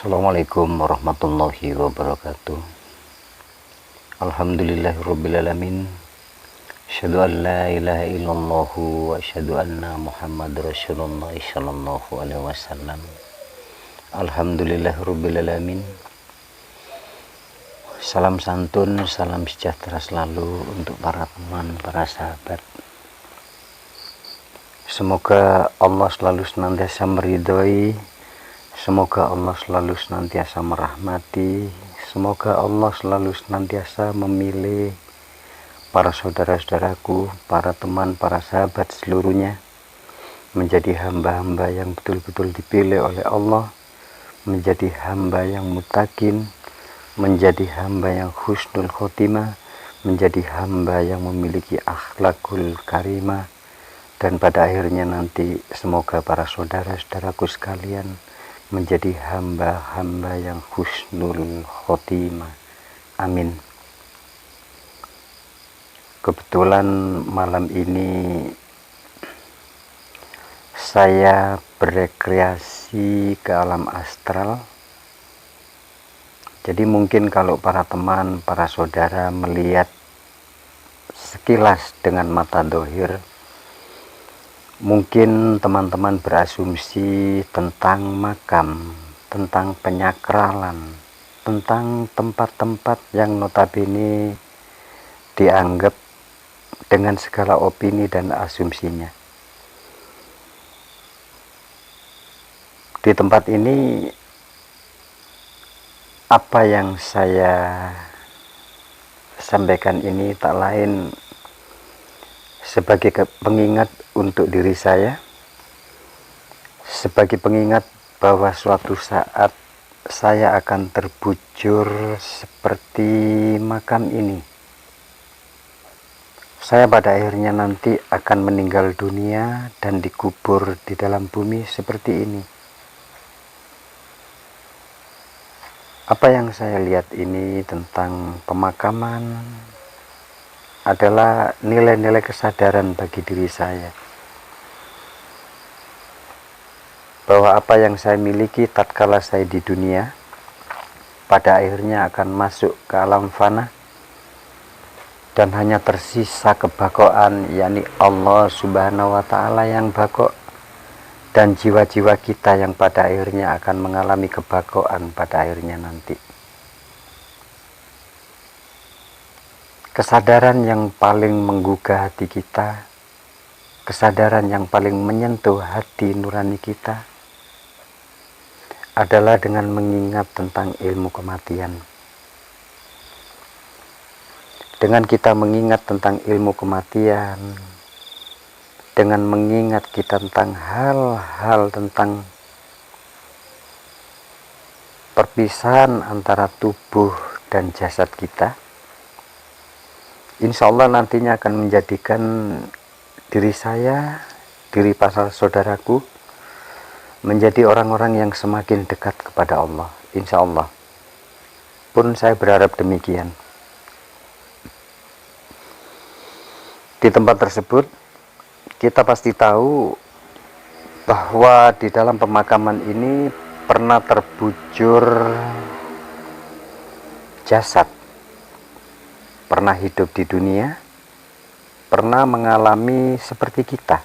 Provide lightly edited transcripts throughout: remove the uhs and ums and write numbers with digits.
Assalamualaikum warahmatullahi wabarakatuh. Alhamdulillahirrabbilalamin. Asyhadu an la ilaha illallah wa asyhadu anna Muhammad Rasulullah sallallahu alaihi wasallam. Alhamdulillahirrabbilalamin. Salam santun, salam sejahtera selalu untuk para teman, para sahabat. Semoga Allah selalu senantiasa meridhoi, semoga Allah selalu senantiasa merahmati, semoga Allah selalu senantiasa memilih para saudara-saudaraku, para teman, para sahabat seluruhnya menjadi hamba-hamba yang betul-betul dipilih oleh Allah, menjadi hamba yang muttaqin, menjadi hamba yang husnul khotimah, menjadi hamba yang memiliki akhlakul karimah, dan pada akhirnya nanti semoga para saudara-saudaraku sekalian menjadi hamba-hamba yang husnul khotimah. Amin. Kebetulan malam ini saya berekreasi ke alam astral. Jadi mungkin kalau para teman, para saudara melihat sekilas dengan mata dohir, mungkin teman-teman berasumsi tentang makam, tentang penyakralan, tentang tempat-tempat yang notabene dianggap dengan segala opini dan asumsinya. Di tempat ini apa yang saya sampaikan ini tak lain sebagai pengingat untuk diri saya, sebagai pengingat bahwa suatu saat saya akan terbujur seperti makam ini. Saya pada akhirnya nanti akan meninggal dunia dan dikubur di dalam bumi seperti ini. Apa yang saya lihat ini tentang pemakaman adalah nilai-nilai kesadaran bagi diri saya, bahwa apa yang saya miliki tatkala saya di dunia pada akhirnya akan masuk ke alam fana, dan hanya tersisa kebakoan, yakni Allah subhanahu wa ta'ala yang bakok, dan jiwa-jiwa kita yang pada akhirnya akan mengalami kebakoan pada akhirnya nanti. Kesadaran yang paling menggugah hati kita, kesadaran yang paling menyentuh hati nurani kita adalah dengan mengingat tentang ilmu kematian. Dengan kita mengingat tentang ilmu kematian, dengan mengingat kita tentang hal-hal tentang perpisahan antara tubuh dan jasad kita, insya Allah nantinya akan menjadikan diri saya, diri para saudaraku, menjadi orang-orang yang semakin dekat kepada Allah. Insya Allah pun saya berharap demikian. Di tempat tersebut kita pasti tahu bahwa di dalam pemakaman ini pernah terbujur jasad, pernah hidup di dunia, pernah mengalami seperti kita.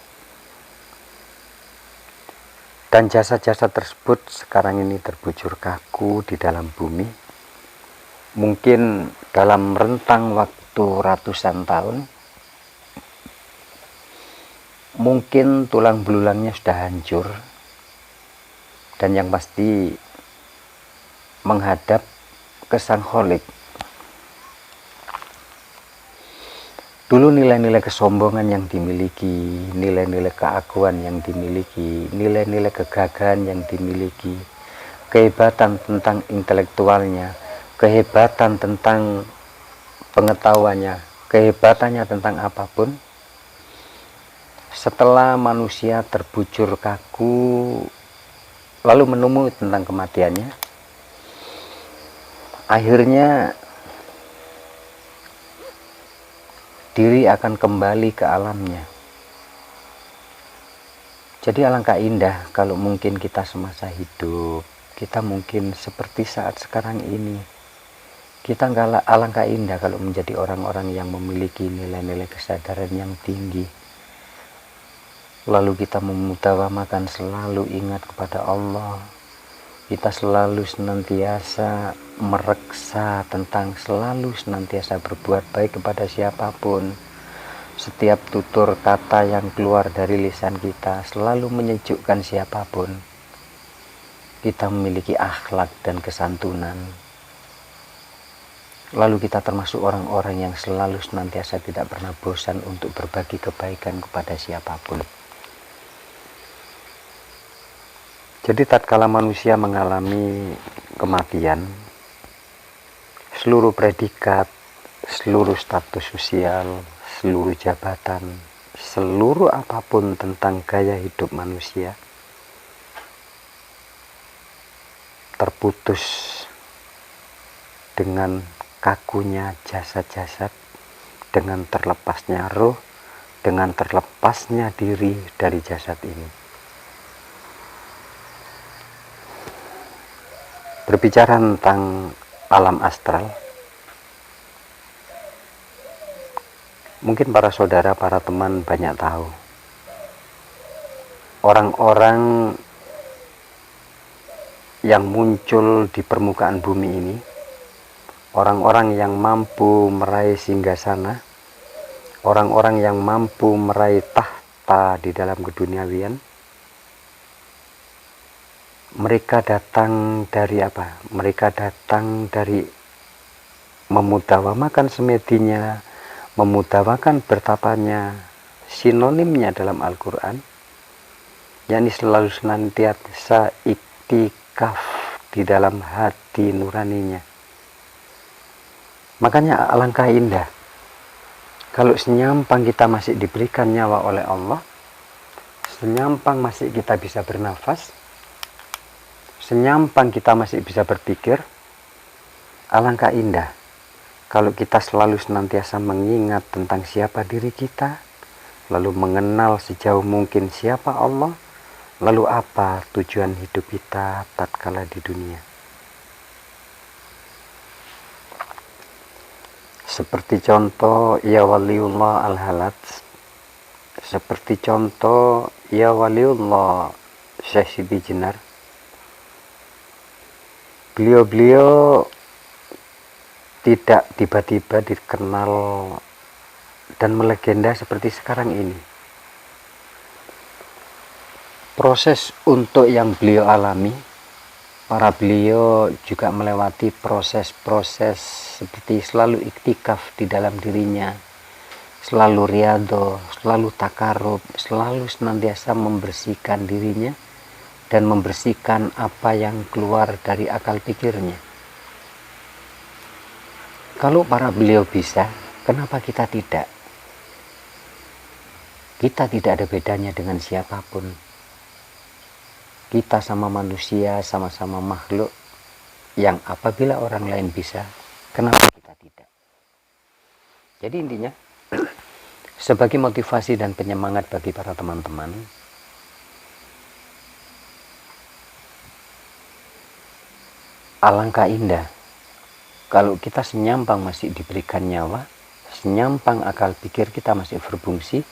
Dan jasad-jasad tersebut sekarang ini terbujur kaku di dalam bumi. Mungkin dalam rentang waktu ratusan tahun, mungkin tulang belulangnya sudah hancur, dan yang pasti menghadap ke Sang Kholik. Dulu nilai-nilai kesombongan yang dimiliki, nilai-nilai keakuan yang dimiliki, nilai-nilai kegagahan yang dimiliki, kehebatan tentang intelektualnya, kehebatan tentang pengetahuannya, kehebatannya tentang apapun, setelah manusia terbujur kaku lalu menemui tentang kematiannya, akhirnya diri akan kembali ke alamnya. Jadi alangkah indah kalau mungkin kita semasa hidup kita mungkin seperti saat sekarang ini. Kita alangkah indah kalau menjadi orang-orang yang memiliki nilai-nilai kesadaran yang tinggi. Lalu kita memutawamakan selalu ingat kepada Allah. Kita selalu senantiasa mereksa tentang selalu senantiasa berbuat baik kepada siapapun. Setiap tutur kata yang keluar dari lisan kita selalu menyejukkan siapapun. Kita memiliki akhlak dan kesantunan. Lalu kita termasuk orang-orang yang selalu senantiasa tidak pernah bosan untuk berbagi kebaikan kepada siapapun. Jadi tatkala manusia mengalami kematian, seluruh predikat, seluruh status sosial, seluruh jabatan, seluruh apapun tentang gaya hidup manusia terputus dengan kakunya jasad-jasad, dengan terlepasnya roh, dengan terlepasnya diri dari jasad ini. Berbicara tentang alam astral, mungkin para saudara, para teman banyak tahu. Orang-orang yang muncul di permukaan bumi ini, orang-orang yang mampu meraih singgasana, orang-orang yang mampu meraih tahta di dalam keduniawian, mereka datang dari apa? Mereka datang dari memutawamakan semedinya, memutawamakan bertapanya, sinonimnya dalam Al-Quran, yakni selalu senantiasa iktikaf di dalam hati nuraninya. Makanya alangkah indah kalau senyampang kita masih diberikan nyawa oleh Allah, senyampang masih kita bisa bernafas, senyampang kita masih bisa berpikir, alangkah indah kalau kita selalu senantiasa mengingat tentang siapa diri kita, lalu mengenal sejauh mungkin siapa Allah, lalu apa tujuan hidup kita tatkala di dunia. Seperti contoh ya waliullah al-halat, seperti contoh ya waliullah Syekh Siti Jenar. Beliau tidak tiba-tiba dikenal dan melegenda seperti sekarang ini. Proses untuk yang beliau alami, para beliau juga melewati proses-proses seperti selalu iktikaf di dalam dirinya, selalu riyadhah, selalu takarub, selalu senantiasa membersihkan dirinya dan membersihkan apa yang keluar dari akal pikirnya. Kalau para beliau bisa, kenapa kita tidak? Kita tidak ada bedanya dengan siapapun. Kita sama manusia, sama-sama makhluk yang apabila orang lain bisa, kenapa kita tidak? Jadi intinya, sebagai motivasi dan penyemangat bagi para teman-teman, alangkah indah kalau kita senyampang masih diberikan nyawa, senyampang akal pikir kita masih berfungsi,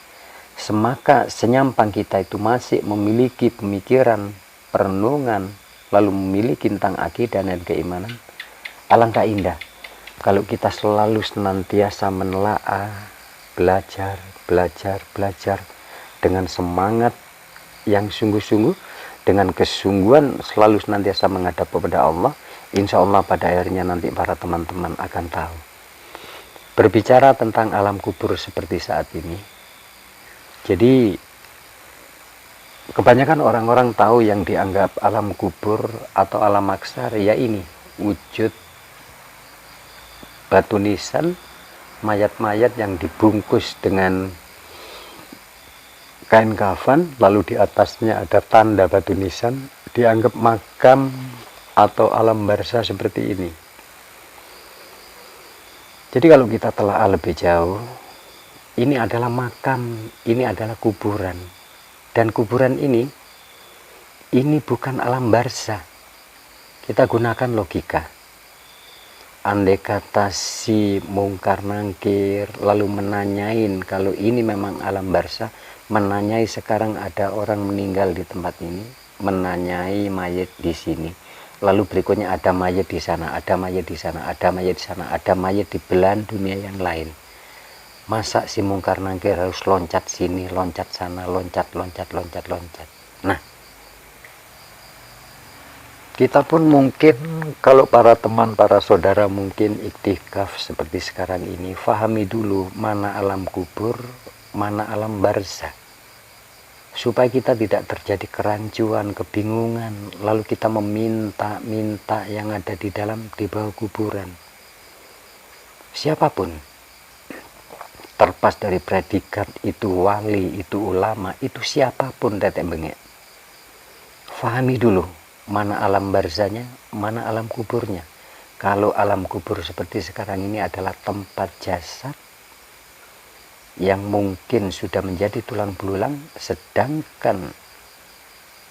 semaka senyampang kita itu masih memiliki pemikiran, perenungan, lalu memiliki tentang akidah dan keimanan. Alangkah indah kalau kita selalu senantiasa menelaah, belajar dengan semangat yang sungguh-sungguh, dengan kesungguhan selalu senantiasa menghadap kepada Allah. Insya Allah pada akhirnya nanti para teman-teman akan tahu. Berbicara tentang alam kubur seperti saat ini, jadi kebanyakan orang-orang tahu yang dianggap alam kubur atau alam maksar, ya ini wujud batu nisan, mayat-mayat yang dibungkus dengan kain kafan, lalu di atasnya ada tanda batu nisan, dianggap makam atau alam barzah seperti ini. Jadi kalau kita telah lebih jauh, ini adalah makam, ini adalah kuburan. Dan kuburan ini bukan alam barzah. Kita gunakan logika. Andai kata si mungkar nangkir lalu menanyain, kalau ini memang alam barzah, menanyai sekarang ada orang meninggal di tempat ini, menanyai mayat di sini, lalu berikutnya ada mayat di sana, ada mayat di sana, ada mayat di sana, ada mayat di belahan dunia yang lain. Masa si mungkar nangkir harus loncat sini, loncat sana, loncat. Nah, kita pun mungkin, kalau para teman, para saudara mungkin iktikaf seperti sekarang ini, fahami dulu mana alam kubur, mana alam barzah, supaya kita tidak terjadi kerancuan, kebingungan, lalu kita meminta yang ada di bawah kuburan. Siapapun, terlepas dari predikat itu wali, itu ulama, itu siapapun tetek bengek, fahami dulu mana alam barzahnya, mana alam kuburnya. Kalau alam kubur seperti sekarang ini adalah tempat jasad yang mungkin sudah menjadi tulang belulang, sedangkan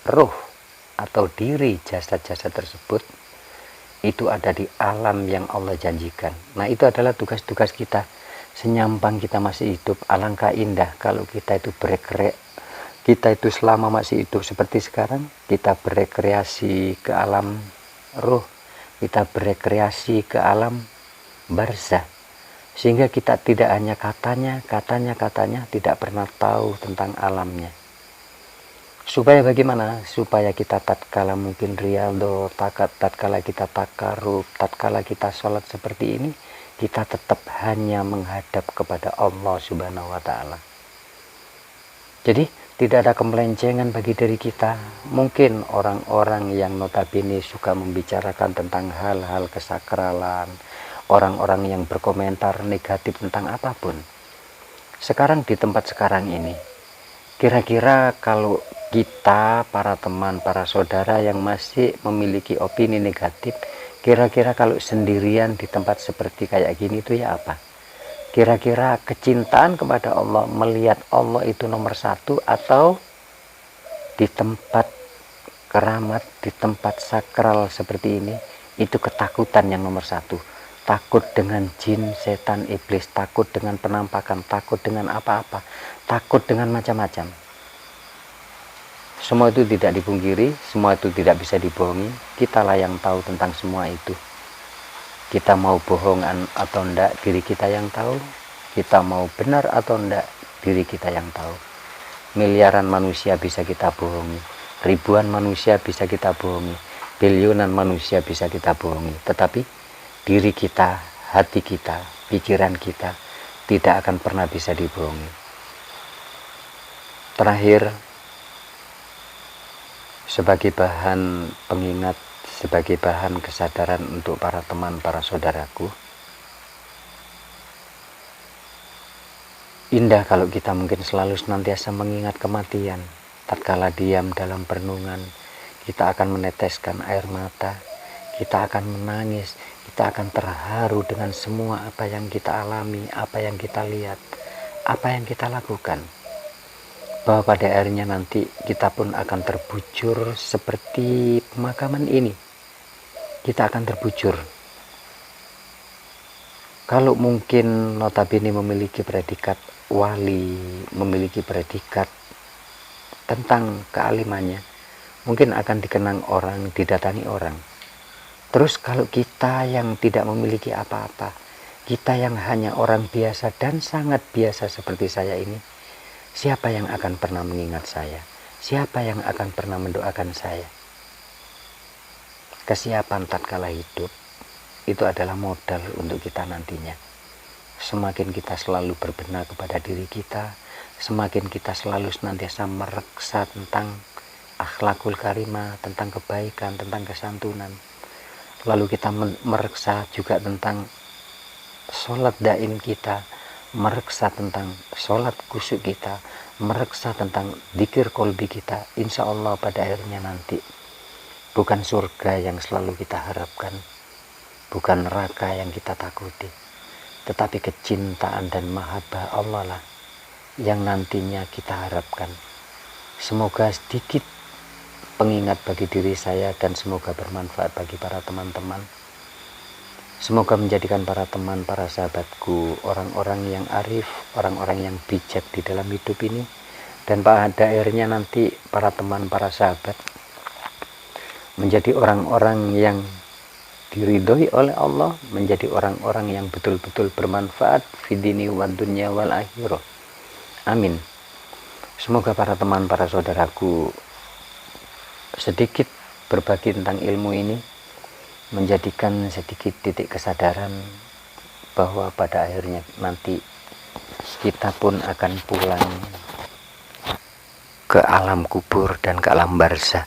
roh atau diri jasad-jasad tersebut itu ada di alam yang Allah janjikan. Nah, itu adalah tugas-tugas kita. Senyampang kita masih hidup, alangkah indah kalau kita itu kita itu selama masih hidup seperti sekarang, kita berekreasi ke alam roh, kita berekreasi ke alam barzah, sehingga kita tidak hanya katanya, tidak pernah tahu tentang alamnya. Supaya bagaimana? Supaya kita tatkala mungkin riyadho, tatkala kita takarub, tatkala kita sholat seperti ini, kita tetap hanya menghadap kepada Allah Subhanahu wa Ta'ala. Jadi tidak ada kemelencengan bagi diri kita. Mungkin orang-orang yang notabene suka membicarakan tentang hal-hal kesakralan, orang-orang yang berkomentar negatif tentang apapun. Sekarang di tempat sekarang ini, kira-kira kalau kita, para teman, para saudara yang masih memiliki opini negatif, kira-kira kalau sendirian di tempat seperti kayak gini itu ya apa? Kira-kira kecintaan kepada Allah, melihat Allah itu nomor satu, atau di tempat keramat, di tempat sakral seperti ini, itu ketakutan yang nomor satu. Takut dengan jin, setan, iblis, takut dengan penampakan, takut dengan apa-apa, takut dengan macam-macam. Semua itu tidak dipungkiri, semua itu tidak bisa dibohongi. Kitalah yang tahu tentang semua itu. Kita mau bohong atau enggak, diri kita yang tahu. Kita mau benar atau enggak, diri kita yang tahu. Miliaran manusia bisa kita bohongi, ribuan manusia bisa kita bohongi, bilionan manusia bisa kita bohongi. Tetapi diri kita, hati kita, pikiran kita tidak akan pernah bisa dibohongi. Terakhir, sebagai bahan pengingat, sebagai bahan kesadaran untuk para teman, para saudaraku, indah kalau kita mungkin selalu senantiasa mengingat kematian. Tatkala diam dalam perenungan, kita akan meneteskan air mata, kita akan menangis, kita akan terharu dengan semua apa yang kita alami, apa yang kita lihat, apa yang kita lakukan. Bahwa pada akhirnya nanti kita pun akan terbujur seperti pemakaman ini. Kita akan terbujur. Kalau mungkin notabene memiliki predikat wali, memiliki predikat tentang kealimannya, mungkin akan dikenang orang, didatangi orang. Terus kalau kita yang tidak memiliki apa-apa, kita yang hanya orang biasa dan sangat biasa seperti saya ini, siapa yang akan pernah mengingat saya? Siapa yang akan pernah mendoakan saya? Kesiapan tatkala hidup itu adalah modal untuk kita nantinya. Semakin kita selalu berbenah kepada diri kita, semakin kita selalu senantiasa mereksa tentang akhlakul karimah, tentang kebaikan, tentang kesantunan. Lalu kita mereksa juga tentang sholat daim kita, mereksa tentang sholat khusyuk kita, mereksa tentang dzikir kolbi kita. Insya Allah pada akhirnya nanti bukan surga yang selalu kita harapkan, bukan neraka yang kita takuti, tetapi kecintaan dan mahabbah Allah lah yang nantinya kita harapkan. Semoga sedikit pengingat bagi diri saya, dan semoga bermanfaat bagi para teman-teman. Semoga menjadikan para teman, para sahabatku, orang-orang yang arif, orang-orang yang bijak di dalam hidup ini, dan pada akhirnya nanti para teman, para sahabat menjadi orang-orang yang diridhoi oleh Allah, menjadi orang-orang yang betul-betul bermanfaat fidini wa dunya wal akhirah. Amin. Semoga para teman, para saudaraku sedikit berbagi tentang ilmu ini, menjadikan sedikit titik kesadaran bahwa pada akhirnya nanti kita pun akan pulang ke alam kubur dan ke alam barzah.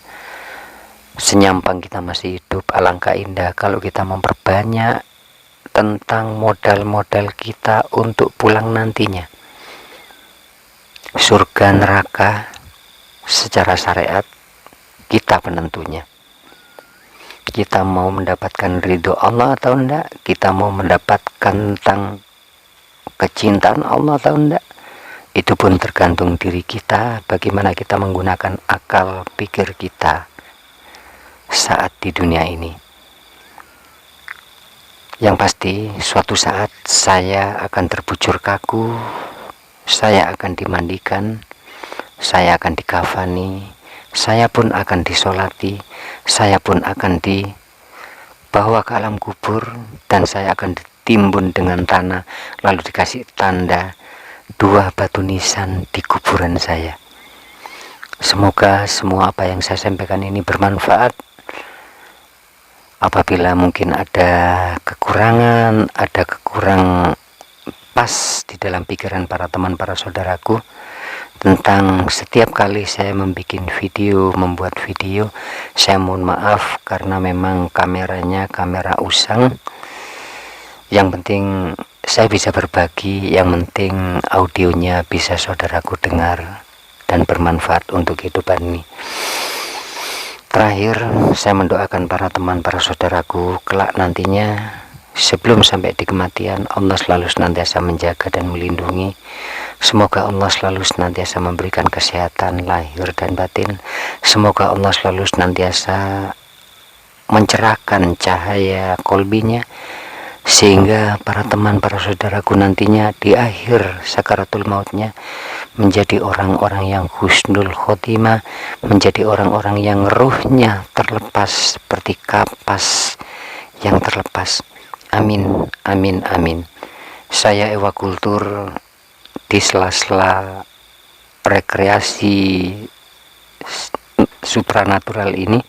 Senyampang kita masih hidup, alangkah indah kalau kita memperbanyak tentang modal-modal kita untuk pulang nantinya. Surga neraka secara syariat kita penentunya. Kita mau mendapatkan ridho Allah atau enggak, kita mau mendapatkan tentang kecintaan Allah atau enggak, itu pun tergantung diri kita, bagaimana kita menggunakan akal pikir kita saat di dunia ini. Yang pasti suatu saat saya akan terbujur kaku, saya akan dimandikan, saya akan dikafani, saya pun akan disolati, saya pun akan dibawa ke alam kubur, dan saya akan ditimbun dengan tanah, lalu dikasih tanda 2 batu nisan di kuburan saya. Semoga semua apa yang saya sampaikan ini bermanfaat. Apabila mungkin ada kekurangan, ada kekurang pas di dalam pikiran para teman, para saudaraku, tentang setiap kali saya membuat video, saya mohon maaf karena memang kameranya kamera usang. Yang penting saya bisa berbagi, yang penting audionya bisa saudaraku dengar dan bermanfaat untuk kehidupan ini. Terakhir, saya mendoakan para teman, para saudaraku kelak nantinya sebelum sampai di kematian, Allah selalu senantiasa menjaga dan melindungi. Semoga Allah selalu senantiasa memberikan kesehatan lahir dan batin. Semoga Allah selalu senantiasa mencerahkan cahaya kolbinya, sehingga para teman, para saudaraku nantinya di akhir sakaratul mautnya menjadi orang-orang yang husnul khotimah, menjadi orang-orang yang ruhnya terlepas seperti kapas yang terlepas. Amin, amin, amin. Saya Ewa Kultur di sela-sela rekreasi supranatural ini,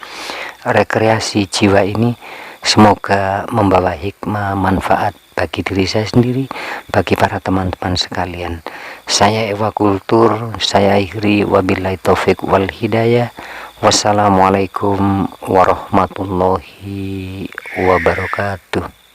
rekreasi jiwa ini, semoga membawa hikmah, manfaat bagi diri saya sendiri, bagi para teman-teman sekalian. Saya Ewa Kultur, saya akhiri wabillahi taufik wal hidayah. Wassalamualaikum warahmatullahi wabarakatuh.